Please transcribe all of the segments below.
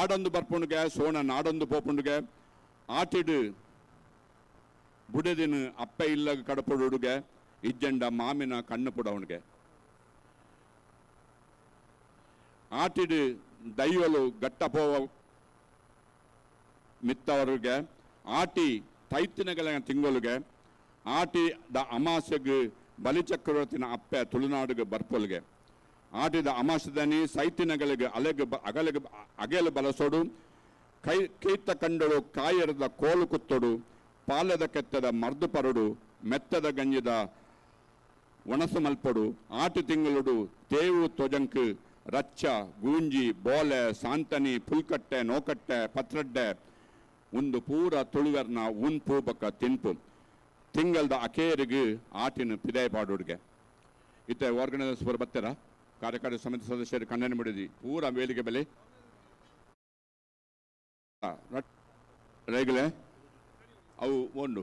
ಆಡೊಂದು ಬರ್ಪುಂಡುಗೆ ಸೋಣ ನಾಡೊಂದು ಪೋಪುಂಡುಗೆ ಆಟಿಡು ಬುಡದಿನ ಅಪ್ಪೆ ಇಲ್ಲ ಕಡಪುಡುಗೆ ಇಜ್ಜಂಡ ಮಾಮಿನ ಕಣ್ಣು ಪುಡವನಿಗೆ ಆಟಿಡು ದೈವಲು ಗಟ್ಟ ಪೋವ ಮಿತ್ತವರಿಗೆ ಆಟಿ ತೈತಿನಗಳ ತಿಂಗಳಿಗೆ ಆಟಿ ದ ಅಮಾಸೆಗೆ ಬಲಿಚಕ್ರವರ್ತಿನ ಅಪ್ಪೆ ತುಳುನಾಡಿಗೆ ಬರ್ಪೊಲ್ಗೆ ಆಟಿದ ಅಮಾಸದನಿ ಸೈತಿನಗಳಿಗೆ ಅಗೆಲು ಬಲಸೋಡು ಕೈತ ಕಂಡಳು ಕಾಯರದ ಕೋಲು ಕುತ್ತೊಡು ಪಾಲದ ಕೆತ್ತದ ಮರ್ದು ಪರಡು ಮೆತ್ತದ ಗಂಜಿದ ಒಣಸು ಮಲ್ಪಡು ಆಟಿ ತಿಂಗಳುಡು ತೇವು ತೊಜಂಕ್ ರಚ್ಚ ಗೂಂಜಿ ಬೋಲೆ ಸಾಂತನಿ ಪುಲ್ಕಟ್ಟೆ ನೋಕಟ್ಟೆ ಪತ್ರಡ್ಡೆ ಒಂದು ಪೂರ ತುಳುವರ್ನ ಉನ್ ಪೂಪಕ ತಿನ್ಪು ತಿಂಗಳದ ಅಕೇರಿಗೆ ಆಟಿನ ಪಿದಾಯ ಪಾಡೋಡ್ಗೆ ಇತ್ತೆ ಆರ್ಗನೈಸರ್ಸ್ ಬರ್ತಾರ ಕಾರ್ಯಕಾರಿ ಸಮಿತಿ ಸದಸ್ಯರು ಖಂಡನೆ ಮಾಡಿದ್ವಿ ಪೂರ ವೇದಿಕೆ ಬೆಲೆ ರೇಗಲೆ ಅವು ಒಂದು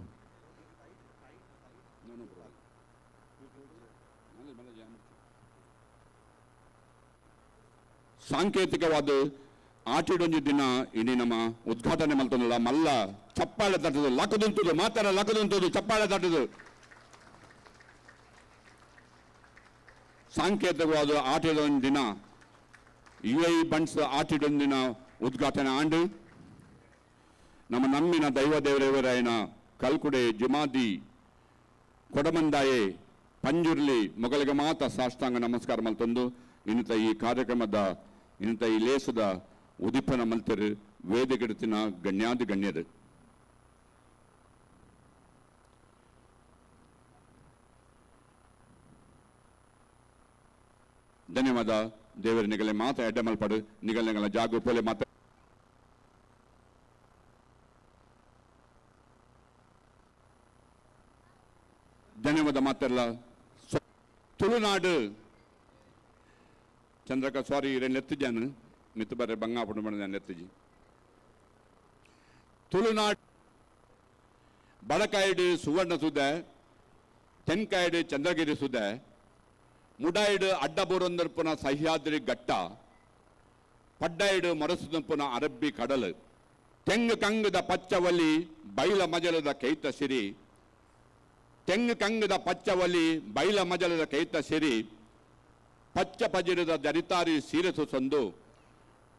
ಸಾಂಕೇತಿಕವಾದ ಆಟಿಡೊಂದು ದಿನ ಇಡೀ ನಮ್ಮ ಉದ್ಘಾಟನೆ ಮಲ್ತಲ್ಲ ಮಲ್ಲ ಚಪ್ಪಾಳೆ ತಟ್ಟದು ಲಕ್ಕದುಂಟುದು ಮಾತಾಡ ಲಕ್ಕದುಂಟುದು ಚಪ್ಪಾಳೆ ತಟ್ಟದು ಸಾಂಕೇತಿಕವಾದ ಆಟಿಡೊಂದು ದಿನ UAE ಬನ್ಸ್ ಆಟಿಡೊಂದು ದಿನ ಉದ್ಘಾಟನೆ ಆಂಡು ನಮ್ಮ ನಮ್ಮಿನ ದೈವ ದೇವರೇವರಾಯನ ಕಲ್ಕುಡೆ ಜುಮಾದಿ ಕೊಡಮಂದಾಯೆ ಪಂಜುರ್ಲಿ ಮೊಗಲಿಗೆ ಮಾತ ಸಾಷ್ಟಾಂಗ ನಮಸ್ಕಾರ ಮಲ್ತೊಂದು ಇನ್ನಿತ ಈ ಕಾರ್ಯಕ್ರಮದ ಇನ್ನಿತ ಈ ಲೇಸದ ಉದಿಪನ ಮಲ್ತರು ವೇದಿಕೆಡ್ತಿನ ಗಣ್ಯಾದಿ ಗಣ್ಯರು ಧನ್ಯವಾದ ದೇವರ ನಿಗಲೆ ಮಾತ ಎಡ್ಡ ಮಲ್ಪಡು ನಿಗಲ ಜಾಗು ಪೋಲೆ ಮಾತ ಧನ್ಯವಾದ ಮಾತೆಲ್ಲ ತುಳುನಾಡು ಚಂದ್ರಕ ಸಾರಿ రెండు ఎత్తిజాను మిత్తు బర్రె బంగాపుడు మన దాన్ని ఎత్తిజి ತುಳುನಾಡು ಬಡಕಾಯಿಡು ಸುವರ್ಣ ಸುದೆ ತೆನ್ಕಾಯಿಡು ಚಂದ್ರಗಿರಿ ಸುದೆ ಮುಡಾಯಿಡು ಅಡ್ಡಬೂರೊಂದರ್ಪುನ ಸಹ್ಯಾದ್ರಿ ಘಟ್ಟ ಪಡ್ಡಾಯಿಡು ಮರಸುದಂಪುನ ಅರಬ್ಬಿ ಕಡಲು ತೆಂಗು ಕಂಗದ ಪಚ್ಚವಲಿ ಬೈಲ ಮಜಲದ ಕೈತ ಸಿರಿ ತೆಂಗು ಕಂಗದ ಪಚ್ಚವಲಿ ಬೈಲ ಮಜಲದ ಕೈತ ಸಿರಿ ಪಚ್ಚ ಪಜಿರದ ಜರಿತಾರಿ ಸೀರೆಸು ಸಂದು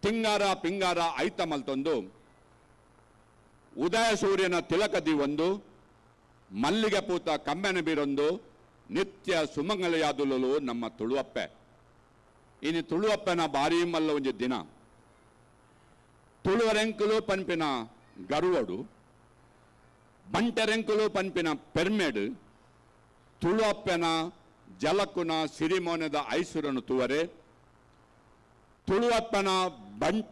ತಿಂಗಾರ ಪಿಂಗಾರ ಐತ ಮಲ್ತೊಂದು ಉದಯ ಸೂರ್ಯನ ತಿಲಕದಿ ಒಂದು ಮಲ್ಲಿಗೆ ಪೂತ ಕಮ್ಮೆನ ಬೀರೊಂದು ನಿತ್ಯ ಸುಮಂಗಲೆಯಾದುಲು ನಮ್ಮ ತುಳುವಪ್ಪೆ ಇನ್ನು ತುಳುವಪ್ಪನ ಬಾರಿ ಮಲ್ಲ ಒಂದು ದಿನ ತುಳುವರೆಂಕುಲು ಪಂಪಿನ ಗರುವಡು ಬಂಟೆರೆಂಕುಲು ಪಂಪಿನ ಪೆರ್ಮೆಡು ತುಳುವಪ್ಪನ ಜಲಕುನ ಸಿರಿಮೋನದ ಐಸುರನು ತುವರೆ ತುಳುವಪ್ಪನ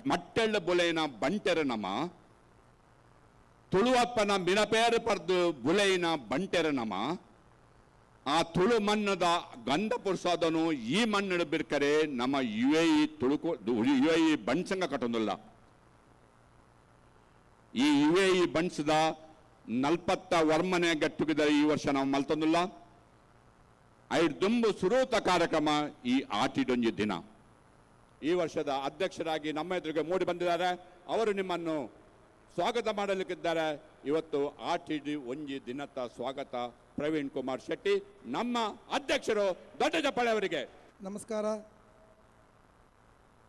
ಮಟ್ಟೆಳ್ಳ ಬುಲೆನ ಬಂಟೆರ ನಮ ತುಳುವಪ್ಪನ ಮಿನಪೇರು ಪರ್ದು ಬುಲೆಯಿನ ಬಂಟೆರ ನಮ ಆ ತುಳು ಮಣ್ಣದ ಗಂಧ ಪುರ್ಸಾದನು ಈ ಮಣ್ಣು ಬಿರ್ಕರೆ ನಮ್ಮ UAE ಬಣ್ಸಂಗ ಕಟ್ಟೊಂದಿಲ್ಲ ಈ UAE ಬಣ್ಸದ 40 ವರ್ಮನೆ ಗಟ್ಟುಗಿದ ಈ ವರ್ಷ ನಾವು ಮಲ್ತೊಂದಿಲ್ಲ ಐದು ದುಂಬು ಸುರೂತ ಕಾರ್ಯಕ್ರಮ ಈ ಆಟಿಡೊಂಜಿ ದಿನ ಈ ವರ್ಷದ ಅಧ್ಯಕ್ಷರಾಗಿ ನಮ್ಮ ಎದುರಿಗೆ ಮೂಡಿ ಬಂದಿದ್ದಾರೆ ಅವರು ನಿಮ್ಮನ್ನು ಸ್ವಾಗತ ಮಾಡಲಿಕ್ಕಿದ್ದಾರೆ ಇವತ್ತು ಆಟಿಡಿ ಒಂಜಿ ದಿನದ ಸ್ವಾಗತ ಪ್ರವೀಣ್ ಕುಮಾರ್ ಶೆಟ್ಟಿ ನಮ್ಮ ಅಧ್ಯಕ್ಷರು ದೊಡ್ಡ ಚಪ್ಪಾಳೆ ಅವರಿಗೆ ನಮಸ್ಕಾರ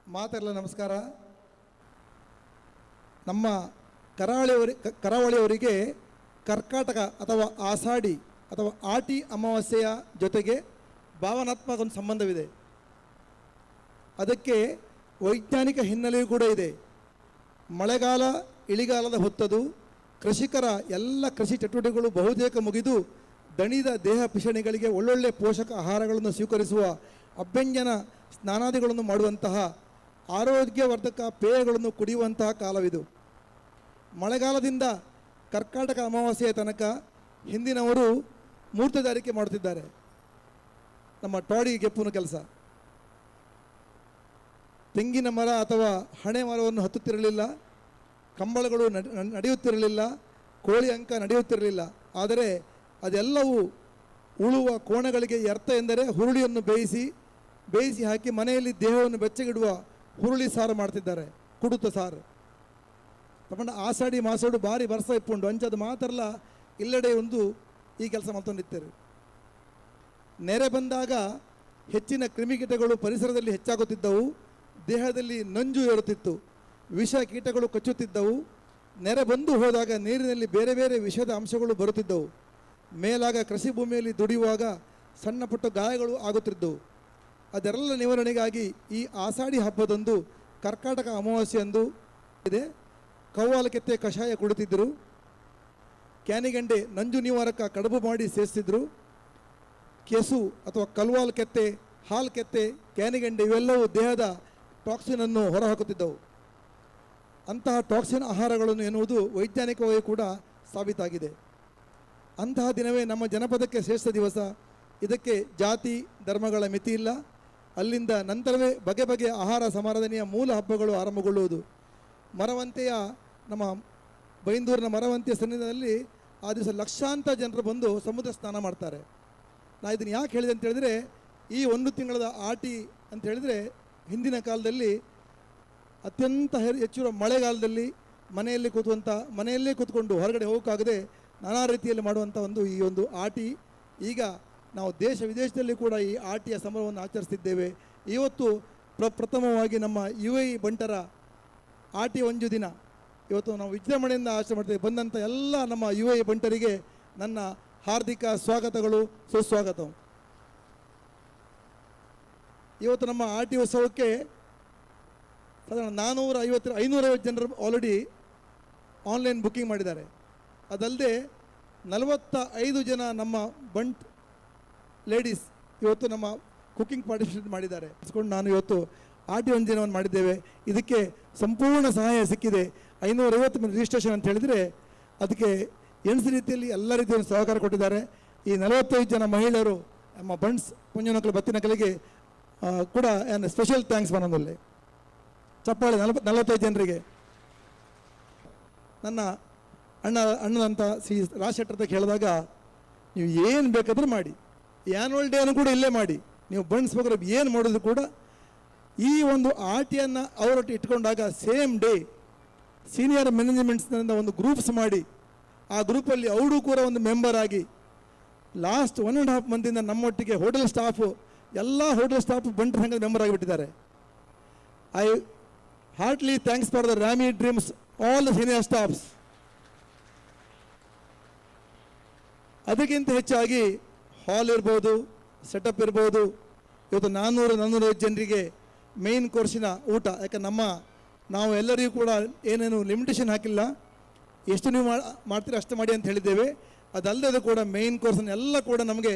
ಮಾತೆಲ್ಲ ನಮಸ್ಕಾರ ನಮ್ಮ ಕರಾವಳಿಯವರಿಗೆ ಕರ್ಕಾಟಕ ಅಥವಾ ಆಷಾಢಿ ಅಥವಾ ಆಟಿ ಅಮಾವಾಸ್ಯೆಯ ಜೊತೆಗೆ ಭಾವನಾತ್ಮಕ ಒಂದು ಸಂಬಂಧವಿದೆ ಅದಕ್ಕೆ ವೈಜ್ಞಾನಿಕ ಹಿನ್ನೆಲೆಯೂ ಕೂಡ ಇದೆ ಮಳೆಗಾಲ ಇಳಿಗಾಲದ ಹೊತ್ತದು ಕೃಷಿಕರ ಎಲ್ಲ ಕೃಷಿ ಚಟುವಟಿಕೆಗಳು ಬಹುತೇಕ ಮುಗಿದು ದಣಿದ ದೇಹ ಪಿಷಣಿಗಳಿಗೆ ಒಳ್ಳೊಳ್ಳೆ ಪೋಷಕ ಆಹಾರಗಳನ್ನು ಸ್ವೀಕರಿಸುವ ಅಭ್ಯಂಜನ ಸ್ನಾನಾದಿಗಳನ್ನು ಮಾಡುವಂತಹ ಆರೋಗ್ಯವರ್ಧಕ ಪೇಯಗಳನ್ನು ಕುಡಿಯುವಂತಹ ಕಾಲವಿದು ಮಳೆಗಾಲದಿಂದ ಕರ್ಕಾಟಕ ಅಮಾವಾಸ್ಯೆಯ ತನಕ ಹಿಂದಿನವರು ಮೂರ್ತಧಾರಿಕೆ ಮಾಡುತ್ತಿದ್ದಾರೆ ನಮ್ಮ ಟಾಡಿ ಗೆಪ್ಪುನ ಕೆಲಸ ತೆಂಗಿನ ಮರ ಅಥವಾ ಹಣೆ ಮರವನ್ನು ಹತ್ತುತ್ತಿರಲಿಲ್ಲ ಕಂಬಳಗಳು ನಡೆಯುತ್ತಿರಲಿಲ್ಲ ಕೋಳಿ ಅಂಕ ನಡೆಯುತ್ತಿರಲಿಲ್ಲ ಆದರೆ ಅದೆಲ್ಲವೂ ಉಳುವ ಕೋಣಗಳಿಗೆ ಅರ್ಥ ಎಂದರೆ ಹುರುಳಿಯನ್ನು ಬೇಯಿಸಿ ಹಾಕಿ ಮನೆಯಲ್ಲಿ ದೇಹವನ್ನು ಬೆಚ್ಚಗಿಡುವ ಹುರುಳಿ ಸಾರು ಮಾಡ್ತಿದ್ದಾರೆ ಕುಡುತ್ತ ಸಾರು ತಗೊಂಡು ಆಸಾಡಿ ಮಾಸೋಡು ಭಾರಿ ಬರ್ಸ ಇಪ್ಪುಂಡು ಅಂಚದು ಮಾತ್ರಲ್ಲ ಇಲ್ಲೆಡೆ ಒಂದು ಈ ಕೆಲಸ ಮಾಡ್ಕೊಂಡಿರ್ತಾರೆ. ನೆರೆ ಬಂದಾಗ ಹೆಚ್ಚಿನ ಕ್ರಿಮಿಕೀಟಗಳು ಪರಿಸರದಲ್ಲಿ ಹೆಚ್ಚಾಗುತ್ತಿದ್ದವು, ದೇಹದಲ್ಲಿ ನಂಜು ಏರುತ್ತಿತ್ತು, ವಿಷ ಕೀಟಗಳು ಕಚ್ಚುತ್ತಿದ್ದವು. ನೆರೆ ಬಂದು ಹೋದಾಗ ನೀರಿನಲ್ಲಿ ಬೇರೆ ಬೇರೆ ವಿಷದ ಅಂಶಗಳು ಬರುತ್ತಿದ್ದವು. ಮೇಲಾಗ ಕೃಷಿ ಭೂಮಿಯಲ್ಲಿ ದುಡಿಯುವಾಗ ಸಣ್ಣ ಪುಟ್ಟ ಗಾಯಗಳು ಆಗುತ್ತಿದ್ದವು. ಅದೆಲ್ಲ ನಿವಾರಣೆಗಾಗಿ ಈ ಆಷಾಢಿ ಹಬ್ಬದಂದು ಕರ್ಕಾಟಕ ಅಮಾವಾಸ್ಯೆಯಂದು ಇದೆ ಕವ್ವಾಲು ಕೆತ್ತೆ ಕಷಾಯ ಕುಡಿತಿದ್ದರು. ಕ್ಯಾನಿಗಂಡೆ ನಂಜು ನಿವಾರಕ ಕಡುಬು ಮಾಡಿ ಸೇರಿಸಿದ್ರು. ಕೆಸು ಅಥವಾ ಕಲ್ವಾಲ್ ಕೆತ್ತೆ, ಹಾಲು ಕೆತ್ತೆ, ಕ್ಯಾನಿಗಂಡೆ ಇವೆಲ್ಲವೂ ದೇಹದ ಟಾಕ್ಸಿನನ್ನು ಹೊರಹಾಕುತ್ತಿದ್ದವು. ಅಂತಹ ಟಾಕ್ಸಿನ್ ಆಹಾರಗಳನ್ನು ಎನ್ನುವುದು ವೈಜ್ಞಾನಿಕವಾಗಿ ಕೂಡ ಸಾಬೀತಾಗಿದೆ. ಅಂತಹ ದಿನವೇ ನಮ್ಮ ಜನಪದಕ್ಕೆ ಶ್ರೇಷ್ಠ ದಿವಸ. ಇದಕ್ಕೆ ಜಾತಿ ಧರ್ಮಗಳ ಮಿತಿ ಇಲ್ಲ. ಅಲ್ಲಿಂದ ನಂತರವೇ ಬಗೆ ಬಗೆಯ ಆಹಾರ ಸಮಾರಾಧನೆಯ ಮೂಲ ಹಬ್ಬಗಳು ಆರಂಭಗೊಳ್ಳುವುದು. ಮರವಂತೆಯ ನಮ್ಮ ಬೈಂದೂರಿನ ಮರವಂತೆಯ ಸನ್ನಿಧಾನದಲ್ಲಿ ಆ ದಿವಸ ಲಕ್ಷಾಂತರ ಜನರು ಬಂದು ಸಮುದ್ರ ಸ್ನಾನ ಮಾಡ್ತಾರೆ. ನಾ ಇದನ್ನು ಯಾಕೆ ಹೇಳಿದೆ ಅಂತ ಹೇಳಿದರೆ, ಈ ಒಂದು ತಿಂಗಳದ ಆಟಿ ಅಂತ ಹೇಳಿದರೆ ಹಿಂದಿನ ಕಾಲದಲ್ಲಿ ಅತ್ಯಂತ ಹೆಚ್ಚಿರುವ ಮಳೆಗಾಲದಲ್ಲಿ ಮನೆಯಲ್ಲೇ ಕೂತ್ಕೊಂಡು ಹೊರಗಡೆ ಹೋಗೋಕ್ಕಾಗದೆ ನಾನಾ ರೀತಿಯಲ್ಲಿ ಮಾಡುವಂಥ ಈ ಒಂದು ಆಟಿ. ಈಗ ನಾವು ದೇಶ ವಿದೇಶದಲ್ಲಿ ಕೂಡ ಈ ಆಟಿಯ ಸಂಭ್ರಮವನ್ನು ಆಚರಿಸ್ತಿದ್ದೇವೆ. ಇವತ್ತು ಪ್ರಥಮವಾಗಿ ನಮ್ಮ UAE ಬಂಟರ ಆಟಿ ಒಂಜು ದಿನ ಇವತ್ತು ನಾವು ವಿಜೃಂಭಣೆಯಿಂದ ಆಚರಣೆ ಮಾಡ್ತೇವೆ. ಬಂದಂಥ ಎಲ್ಲ ನಮ್ಮ UAE ಬಂಟರಿಗೆ ನನ್ನ ಹಾರ್ದಿಕ ಸ್ವಾಗತಗಳು, ಸುಸ್ವಾಗತ. ಇವತ್ತು ನಮ್ಮ ಆಟಿ ಉತ್ಸವಕ್ಕೆ ಸಾಧಾರಣ 550 ಜನರು ಆಲ್ರೆಡಿ ಆನ್ಲೈನ್ ಬುಕ್ಕಿಂಗ್ ಮಾಡಿದ್ದಾರೆ. ಅದಲ್ಲದೆ 45 ಜನ ನಮ್ಮ ಬಂಟ್ ಲೇಡೀಸ್ ಇವತ್ತು ನಮ್ಮ ಕುಕ್ಕಿಂಗ್ ಪಾರ್ಟಿಸಿಪೇಟ್ ಮಾಡಿದ್ದಾರೆ. ನಾನು ಇವತ್ತು ಆಟಿ ಒಂದು ದಿನವನ್ನು ಮಾಡಿದ್ದೇವೆ. ಇದಕ್ಕೆ ಸಂಪೂರ್ಣ ಸಹಾಯ ಸಿಕ್ಕಿದೆ. 550 ಮಂದಿ ರಿಜಿಸ್ಟ್ರೇಷನ್ ಅಂತ ಹೇಳಿದರೆ ಅದಕ್ಕೆ ಎಣಿಸಿ ರೀತಿಯಲ್ಲಿ ಎಲ್ಲ ರೀತಿಯ ಸಹಕಾರ ಕೊಟ್ಟಿದ್ದಾರೆ. ಈ 45 ಜನ ಮಹಿಳೆಯರು ನಮ್ಮ ಬಂಟ್ಸ್ ಪುಂಜನಕಲು ಬತ್ತಿನಕಲಿಗೆ ಕೂಡ ಸ್ಪೆಷಲ್ ಥ್ಯಾಂಕ್ಸ್ ಮನದಲ್ಲಿ ಚಪ್ಪಾಳೆ 45 ಜನರಿಗೆ. ನನ್ನ ಅಣ್ಣನಂತ ಶ್ರೀ ರಾಜಶೆಟ್ಟರ್ ಹೇಳಿದಾಗ, ನೀವು ಏನು ಬೇಕಾದರೂ ಮಾಡಿ, ಆ್ಯನ್ಯುವಲ್ ಡೇನು ಕೂಡ ಇಲ್ಲೇ ಮಾಡಿ, ನೀವು ಬಂಟ್ಸ್ ಪ್ರೋಗ್ರಾಮ್ ಏನು ಮಾಡೋದು ಕೂಡ ಈ ಒಂದು ಆಟಿಯನ್ನು ಅವರೊಟ್ಟು ಇಟ್ಕೊಂಡಾಗ ಸೇಮ್ ಡೇ ಸೀನಿಯರ್ ಮ್ಯಾನೇಜ್ಮೆಂಟ್ಸ್ನಿಂದ ಒಂದು ಗ್ರೂಪ್ಸ್ ಮಾಡಿ ಆ ಗ್ರೂಪಲ್ಲಿ ಅವರು ಕೂಡ ಒಂದು ಮೆಂಬರ್ ಆಗಿ ಲಾಸ್ಟ್ 1.5 ಮಂತಿಂದ ನಮ್ಮೊಟ್ಟಿಗೆ ಹೋಟೆಲ್ ಸ್ಟಾಫು ಎಲ್ಲ ಹೋಟೆಲ್ ಸ್ಟಾಫ್ ಬಂಟರ್ ಸಂಘದ ಮೆಂಬರ್ ಆಗಿಬಿಟ್ಟಿದ್ದಾರೆ. I heartly thanks for the Rami Dreams all the senior staffs. ಅದಕ್ಕಿಂತ ಹೆಚ್ಚಾಗಿ ಹಾಲ್ ಇರ್ಬೋದು, ಸೆಟಪ್ ಇರ್ಬೋದು. ಇವತ್ತು 400 ಜನರಿಗೆ ಮೇನ್ ಕೋರ್ಸಿನ ಊಟ. ಯಾಕೆ ನಾವು ಎಲ್ಲರಿಗೂ ಕೂಡ ಏನೇನು ಲಿಮಿಟೇಷನ್ ಹಾಕಿಲ್ಲ, ಎಷ್ಟು ನೀವು ಮಾಡ್ತೀರಿ ಅಷ್ಟು ಮಾಡಿ ಅಂತ ಹೇಳಿದ್ದೇವೆ. ಅದಲ್ಲದೆ ಕೂಡ ಮೇನ್ ಕೋರ್ಸನ್ನು ಎಲ್ಲ ಕೂಡ ನಮಗೆ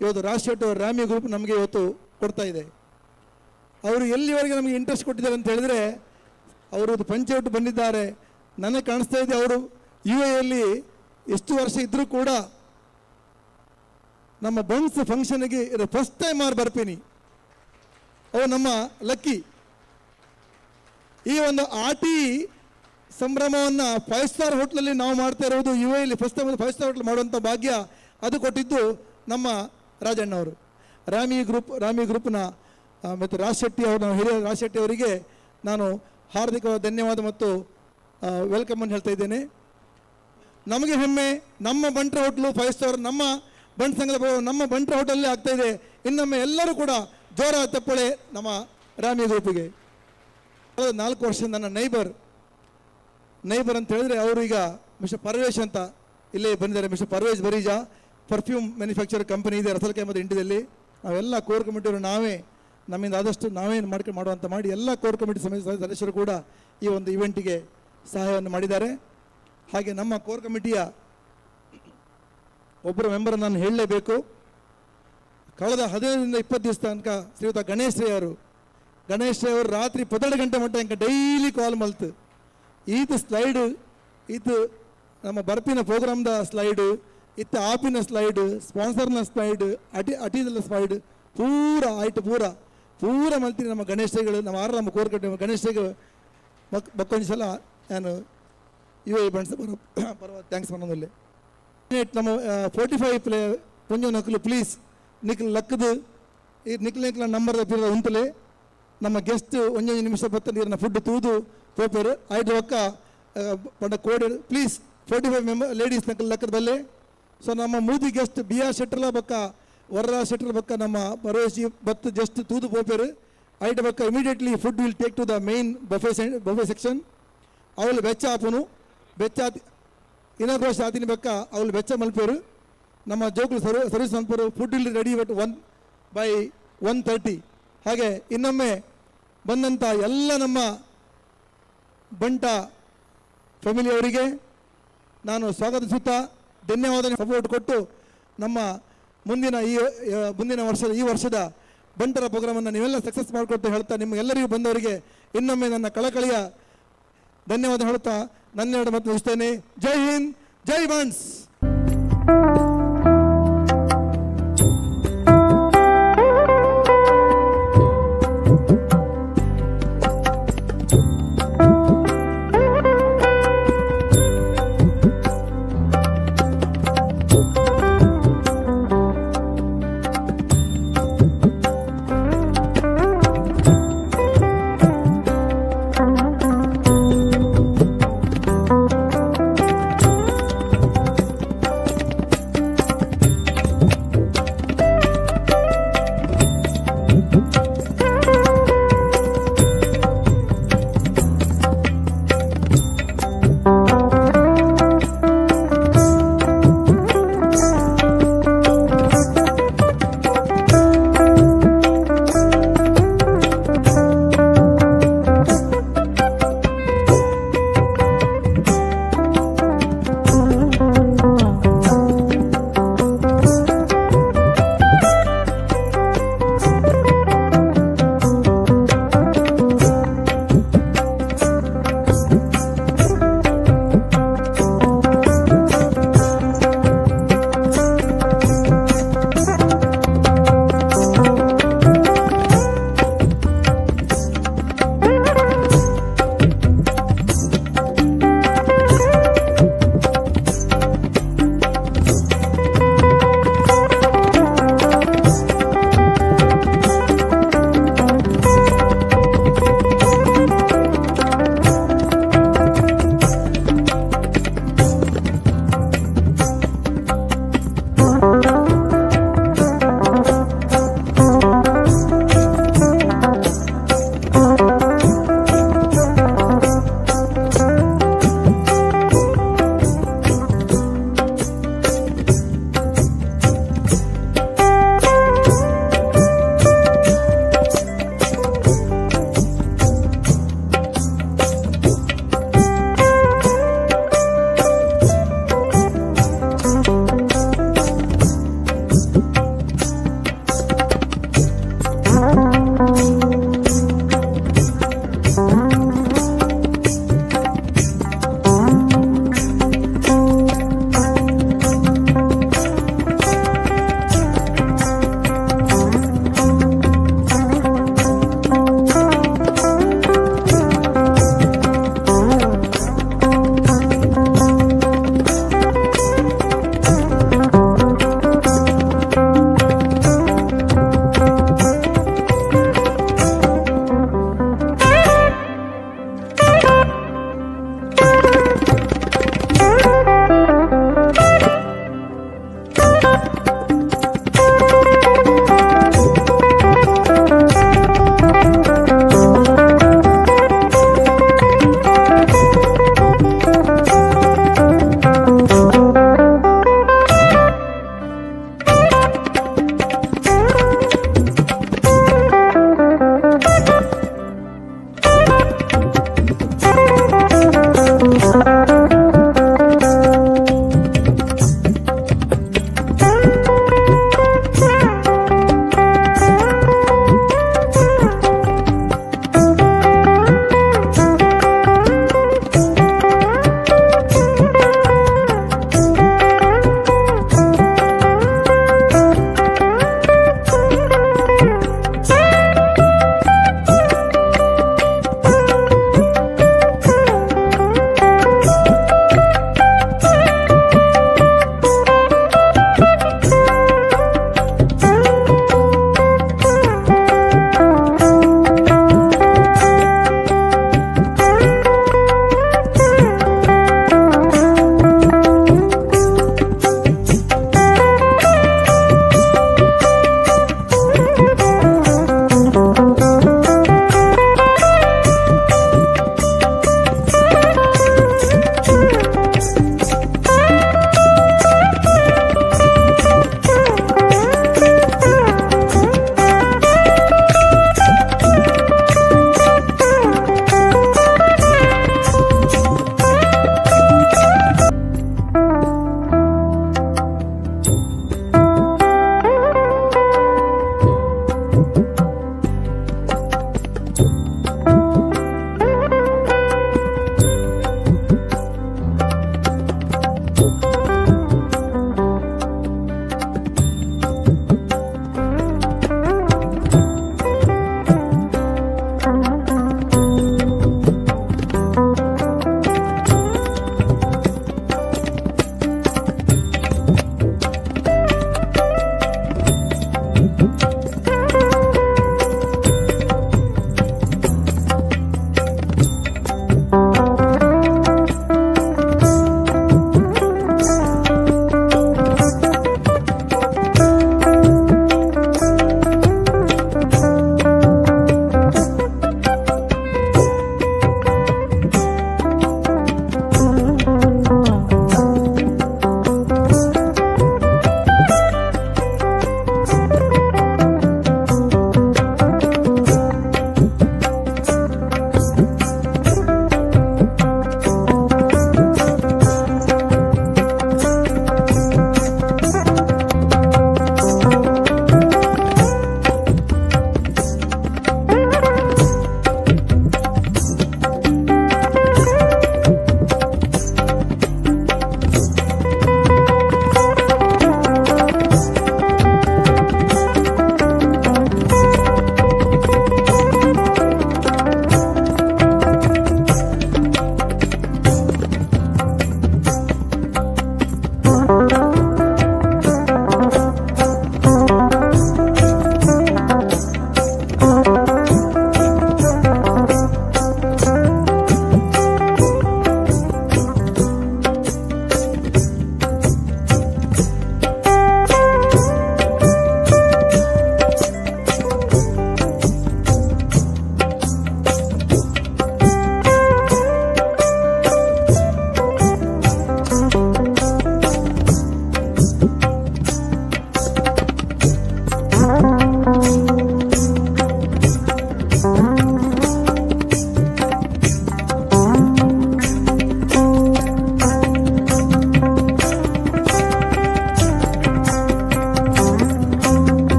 ಇವತ್ತು ರಾಜಶೆಟ್ಟರ್ ರಾಮಿ ಗ್ರೂಪ್ ನಮಗೆ ಇವತ್ತು ಕೊಡ್ತಾ ಇದೆ. ಅವರು ಎಲ್ಲಿವರೆಗೆ ನಮಗೆ ಇಂಟ್ರೆಸ್ಟ್ ಕೊಟ್ಟಿದ್ದಾರೆ ಅಂತ ಹೇಳಿದರೆ, ಅವರು ಪಂಚಾಯತ್ ಬಂದಿದ್ದಾರೆ. ನನಗೆ ಕಾಣಿಸ್ತಾ ಇದೆ ಅವರು UAEಯಲ್ಲಿ ಎಷ್ಟು ವರ್ಷ ಇದ್ದರೂ ಕೂಡ ನಮ್ಮ ಬಂಟ್ಸ್ ಫಂಕ್ಷನ್ಗೆ ಇದು ಫಸ್ಟ್ ಟೈಮ್ ಬರ್ತೀನಿ. ಅವು ನಮ್ಮ ಲಕ್ಕಿ. ಈ ಒಂದು ಆಟಿ ಸಂಭ್ರಮವನ್ನು 5 ಸ್ಟಾರ್ ಹೋಟ್ಲಲ್ಲಿ ನಾವು ಮಾಡ್ತಾ ಇರೋದು. UAEಯಲ್ಲಿ ಫಸ್ಟ್ ಟೈಮ್ 5 ಸ್ಟಾರ್ ಹೋಟ್ಲ್ ಮಾಡುವಂಥ ಭಾಗ್ಯ ಅದು ಕೊಟ್ಟಿದ್ದು ನಮ್ಮ ರಾಜಣ್ಣವರು. ರಾಮಿ ಗ್ರೂಪ್ನ ಮತ್ತು ರಾಜಶೆಟ್ಟಿ ಅವರು, ಹಿರಿಯ ರಾಜಶೆಟ್ಟಿ ಅವರಿಗೆ ನಾನು ಹಾರ್ದಿಕವಾದ ಧನ್ಯವಾದ ಮತ್ತು ವೆಲ್ಕಮ್ ಅಂತ ಹೇಳ್ತಾ ಇದ್ದೇನೆ. ನಮಗೆ ಹೆಮ್ಮೆ, ನಮ್ಮ ಬಂಟ್ರ ಹೋಟ್ಲು 5 ಸ್ಟಾರ್ ನಮ್ಮ ಬಂಟ್ ಸಂಘದ ನಮ್ಮ ಬಂಟ್ರ ಹೋಟೆಲಲ್ಲಿ ಆಗ್ತಾ ಇದೆ. ಇನ್ನೊಮ್ಮೆ ಎಲ್ಲರೂ ಕೂಡ ಜೋರ ತಪ್ಪಳೆ ನಮ್ಮ ರಾಮಿ ಗ್ರೂಪಿಗೆ. 4 ವರ್ಷ ನನ್ನ ನೈಬರ್ ಅಂತ ಹೇಳಿದ್ರೆ ಅವರು ಈಗ ಮಿಸ್ಟರ್ ಪರ್ವೇಶ್ ಅಂತ ಇಲ್ಲೇ ಬಂದಿದ್ದಾರೆ. ಮಿಸ್ಟರ್ ಪರ್ವೇಶ್ ಬರೀಜಾ ಪರ್ಫ್ಯೂಮ್ ಮ್ಯಾನುಫ್ಯಾಕ್ಚರ್ ಕಂಪನಿ ಇದೆ ರಸಲ್ಕೆ ಮತ್ತು ಇಂಡಿಯಾದಲ್ಲಿ. ನಾವೆಲ್ಲ ಕೋರ್ ಕಮಿಟಿಯವರು ನಮ್ಮಿಂದ ಆದಷ್ಟು ನಾವೇ ಮಾಡುವಂಥ ಮಾಡಿ ಎಲ್ಲ ಕೋರ್ ಕಮಿಟಿ ಸದಸ್ಯರು ಕೂಡ ಈ ಒಂದು ಇವೆಂಟಿಗೆ ಸಹಾಯವನ್ನು ಮಾಡಿದ್ದಾರೆ. ಹಾಗೆ ನಮ್ಮ ಕೋರ್ ಕಮಿಟಿಯ ಒಬ್ಬರ ಮೆಂಬರ್ ನಾನು ಹೇಳಲೇಬೇಕು. ಕಳೆದ 15ರಿಂದ 20 ದಿವಸ ತನಕ ಶ್ರೀಯುತ ಗಣೇಶ್ ರೈ ಅವರು ರಾತ್ರಿ 12 ಗಂಟೆ ಮಟ್ಟ ಇಂಕ ಡೈಲಿ ಕಾಲ್ ಮಲ್ತು ಈತ ಸ್ಲೈಡು, ಇದು ನಮ್ಮ ಬರ್ಪಿನ ಪ್ರೋಗ್ರಾಮ್ದ ಸ್ಲೈಡು, ಇತ್ತ ಆಪಿನ ಸ್ಲೈಡು, ಸ್ಪಾನ್ಸರ್ನ ಸ್ಲೈಡ್, ಅಟಿದಲ್ಲ ಸ್ಲೈಡ್ ಪೂರ ಪೂರ ಮಲ್ತೀನಿ ನಮ್ಮ ಗಣೇಶಗಳು. ನಮ್ಮ ಕೋರ್ ಕಟ್ಟಿ ಗಣೇಶಗೆ ಬಕ್ಕೊಂದು ಸಲ ನಾನು UAE ಬಂಡ್ಸ್ ಬರುವ ಥ್ಯಾಂಕ್ಸ್ ಮನದಲ್ಲಿ. ನಮ್ಮ 45 ಪ್ಲೇ ಪುಂಜ ನಕಲು ಪ್ಲೀಸ್ ನಿಕ್ಲು ಲಕ್ಕದು ಈ ನಿಕ್ಲ ನಂಬರ್ ತಪ್ಪಿರೋ ಉಂತಲೇ ನಮ್ಮ ಗೆಸ್ಟ್ ಒಂದೊಂದು ನಿಮಿಷ ಬತ್ತ ನೀರಿನ ಫುಡ್ ತೂದು ತೋಪೇರು ಐದು ಒಕ್ಕ ಪಂಡ ಕೋಡಿ ಪ್ಲೀಸ್ 45 ಲೇಡೀಸ್ ಲೆಕ್ಕದ ಬಲ್ಲೆ. ಸೊ ನಮ್ಮ ಮೂದಿ ಗೆಸ್ಟ್ ಬಿ ಆರ್ ಶೆಟ್ರಲ ಬಕ್ಕ ವರ್ರ ಶೆಟ್ರಲ ಬಕ್ಕ ನಮ್ಮ ಪರೋಶಿ ಬತ್ತು ಜಸ್ಟ್ ತೂದು ಪೋಪೇರು ಐಟ ಬಕ್ಕ immediately food will take to the main buffet section. ಅವಳು ಬೆಚ್ಚ ಆಪುನು ಬೆಚ್ಚ ಇನಾಗ್ರೋಷ್ ಆತಿನ ಬಕ್ಕ ಅವಳು ಬೆಚ್ಚ ಮಲ್ಪೇರು. ನಮ್ಮ ಜೋಕುಲು ಸರ್ವಿಸ್ ಮಲ್ಪರು ಫುಡ್ ವಿಲ್ ರೆಡಿ ಬಟ್ 1:30. ಹಾಗೆ ಇನ್ನೊಮ್ಮೆ ಬಂದಂಥ ಎಲ್ಲ ನಮ್ಮ ಬಂಟ ಫ್ಯಾಮಿಲಿಯವರಿಗೆ ನಾನು ಸ್ವಾಗತಿಸುತ್ತಾ ಧನ್ಯವಾದ ಸಪೋರ್ಟ್ ಕೊಟ್ಟು ನಮ್ಮ ಮುಂದಿನ ವರ್ಷದ ಬಂಟರ ಪ್ರೋಗ್ರಾಮನ್ನು ನೀವೆಲ್ಲ ಸಕ್ಸಸ್ ಮಾಡಿಕೊಡ್ತಾ ಹೇಳ್ತಾ ನಿಮಗೆಲ್ಲರಿಗೂ ಬಂದವರಿಗೆ ಇನ್ನೊಮ್ಮೆ ನನ್ನ ಕಳಕಳಿಯ ಧನ್ಯವಾದ ಹೇಳ್ತಾ ನನ್ನೆರಡು ಮಾತು ಮುಗಿಸ್ತೇನೆ. ಜೈ ಹಿಂದ್, ಜೈ ಬಾನ್ಸ್.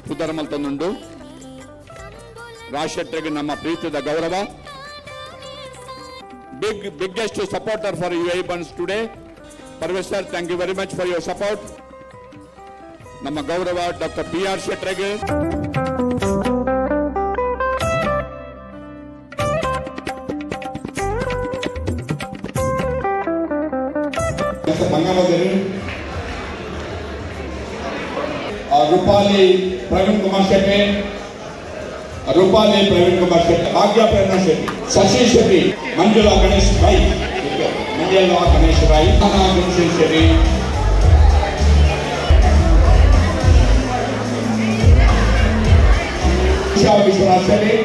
ಪುದರಮಲ್ ತಂದುಂಡು ರಾಜಶೆಟ್ಟರಿಗೆ ನಮ್ಮ ಪ್ರೀತಿದ ಗೌರವ. Biggest supporter for UAE Bunds today. Parvesh sir, thank you very much for your support. ನಮ್ಮ ಗೌರವ ಡಾಕ್ಟರ್ PR ಶೆಟ್ಟರಿಗೆ. ರೂಪಾಲಿ ಪ್ರವೀಣ್ ಕುಮಾರ್ ಶೆಟ್ಟಿ, ರೂಪಾಲಿ ಪ್ರವೀಣ್ ಕುಮಾರ್ ಶೆಟ್ಟಿ, ಭಾಗ್ಯ ಪ್ರೇರಣಾ ಶೆಟ್ಟಿ, ಶಶಿ ಶೆಟ್ಟಿ, ಮಂಜುಳಾ ಗಣೇಶ್ ರೈ, ಮಂಜುಳಾ ಗಣೇಶ್ ರೈ, ಗುಣಶೀಲ್ ಶೆಟ್ಟಿ, ವಿಶ್ವನಾಥ್ ಶೆಟ್ಟಿ,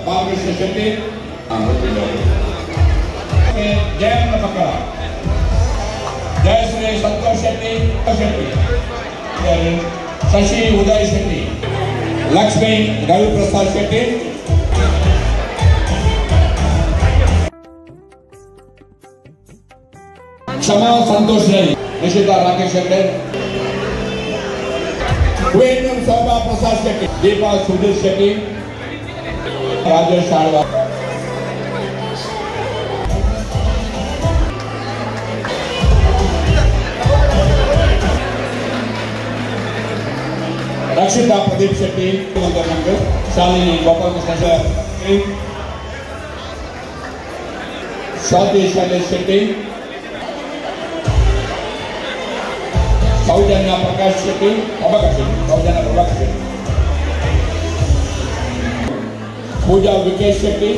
ಬಾಲಕೃಷ್ಣ ಶೆಟ್ಟಿ, ಜಯಮ್ಮ ಮಕ್ಕಳ ಜಯಶ್ರೀ ಸಂತೋಷ್ ಶೆಟ್ಟಿ, ಶಶಿ ಉದಯ್ ಶೆಟ್ಟಿ, ಲಕ್ಷ್ಮಿ ರವಿಪ್ರಸಾದ್ ಶೆಟ್ಟಿ, ಕ್ಷಮಾ ಸಂತೋಷ್ ರೈ, ನಿಶಿತಾ ರಾಕೇಶ್ ಶೆಟ್ಟಿ, ಕುವೇಂದ್ರ ಶೋಭಾ ಪ್ರಸಾದ್ ಶೆಟ್ಟಿ, ದೀಪಾ ಸುಧೀರ್ ಶೆಟ್ಟಿ, ರಾಜೇಶ್ ಆಳ್ವಾ, ರಕ್ಷಿತಾ ಪ್ರದೀಪ್ ಶೆಟ್ಟಿ, ಶಾಲಿನಿ ಗೋಪಾಲಕೃಷ್ಣ ಶೆಟ್ಟಿ, ಸ್ವಾತಿ ಶೈಲೇಶ್ ಶೆಟ್ಟಿ, ಸೌಜನ್ಯ ಪ್ರಕಾಶ್ ಶೆಟ್ಟಿ, ಸೌಜನ್ಯ ಪ್ರಭಾಕರ್ ಶೆಟ್ಟಿ, ಪೂಜಾ ವಿಕೇಶ್ ಶೆಟ್ಟಿ,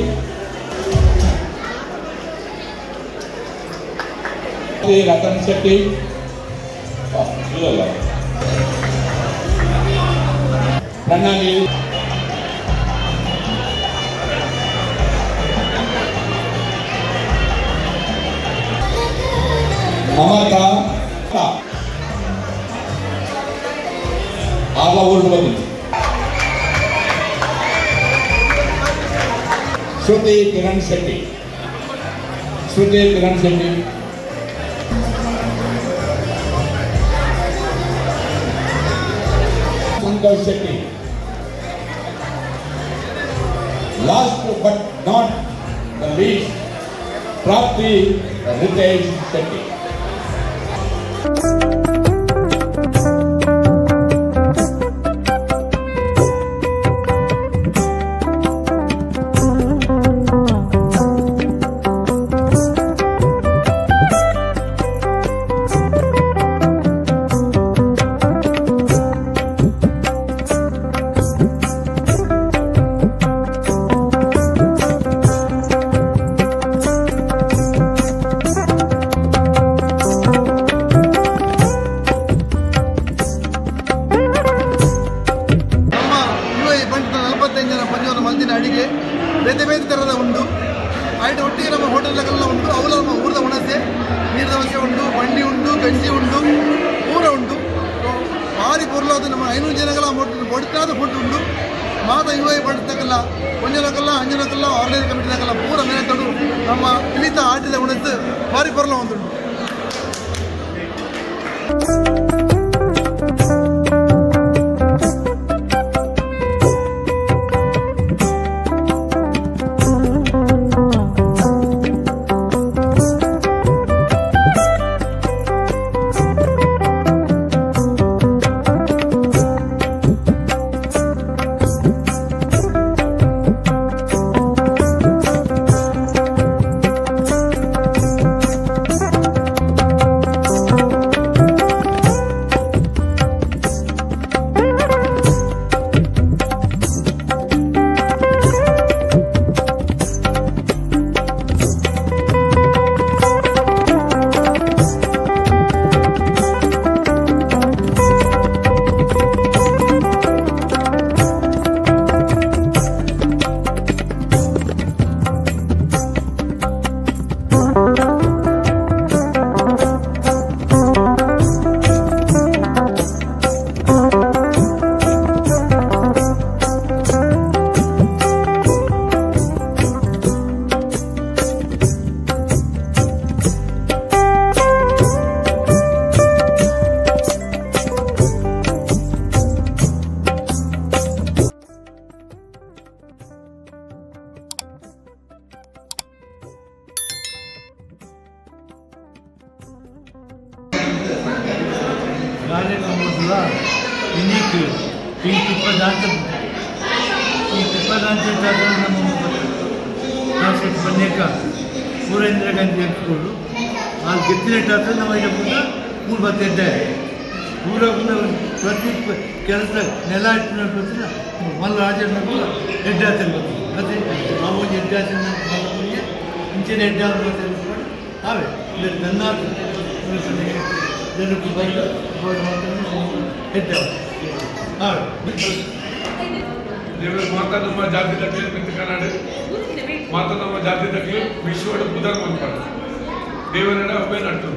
ರತನ್ ಶೆಟ್ಟಿ, ಪ್ರಣಾಲಿ, ಮಮತಾ, ಆಗ ಊರು ಬಂದಿತ್ತು, Shruti Kiran Shetty, Santosh Shetty, last but not the least Prapti Ritesh Shetty. ಅಡಿಗೆ ಬೇರೆ ಬೇರೆ ಥರದ ಉಂಟು ಆಯ್ತು. ಒಟ್ಟಿಗೆ ನಮ್ಮ ಹೋಟೆಲ್ಗಳೆಲ್ಲ ಉಂಟು. ಅವು ನಮ್ಮ ಊರದ ಹುಣಸೆ, ನೀರು ದೋಸೆ ಉಂಟು, ಬಂಡಿ ಉಂಟು, ಗಂಜಿ ಉಂಟು, ಪೂರ ಉಂಟು. ಭಾರಿ ಪೊರ್ಲಾದ ನಮ್ಮ 500 ಜನಗಳ ಬಡಿತಾದ ಫುಡ್ ಉಂಟು. ಮಾತ UAE ಬಡಿತಕ್ಕಲ್ಲ ಕೊಂಜನಕ್ಕಲ್ಲ ಅಂಜನಕ್ಕಲ್ಲ ಆರ್ಗನೈಸ್ ಕಮಿಟಿನಾಗಲ್ಲ ಪೂರ ಮೇಲೆ ತೊಡು ನಮ್ಮ ಇಳಿತ ಆಟಿದ ಉಣಸು ಭಾರಿ ಪೊರ್ಲ ಒಂದುಂಟು. ಮೊದಲ ಇನ್ನೀಕ್ ಈ ತುಪ್ಪದಾಂತ ನಮ್ಮ ಕಾನ್ಸೆಪ್ಟ್ ಬನ್ನೇಕ ಪೂರ ಇಂದಿರಾ ಗಾಂಧಿ ಹೇಳ್ಕೊಂಡು ಅಲ್ಲಿ ಗೆತ್ತಿನಟ್ಟಾದ್ರೆ ನಾವು ಇದಕ್ಕಿಂತ 3 ಪೂರ ಪ್ರತಿ ಕೆಲಸ ನೆಲ ಇಟ್ಟಿನ ಮಲ್ಲ ರಾಜನ ಹೆಡ್ ಆಗ್ತಾರೆ ಅದೇ ನಾವು ಹೆಡ್ ಆಗ್ತೀನಿ ಇಂಚಿನ ಹೆಡ್ ಆಗ್ಬೋದು ಅವೇ ನನ್ನ ಜನಕ್ಕೆ ಬಂದು ಹೆಡ್ ದೇವರ ಮಾತಾ ನಮ್ಮ ಜಾತಿ ತಕ್ಕಲು ಮಿತ್ತ ಕನ್ನಡ ಮಾತಾ ನಮ್ಮ ಜಾತಿ ತಕ್ಕಲು ವಿಶ್ವದ ಬುಧರ್ ಮನ್ಪಾಡು ದೇವರನ್ನ ಒಬ್ಬೇ ನಟ್ಟು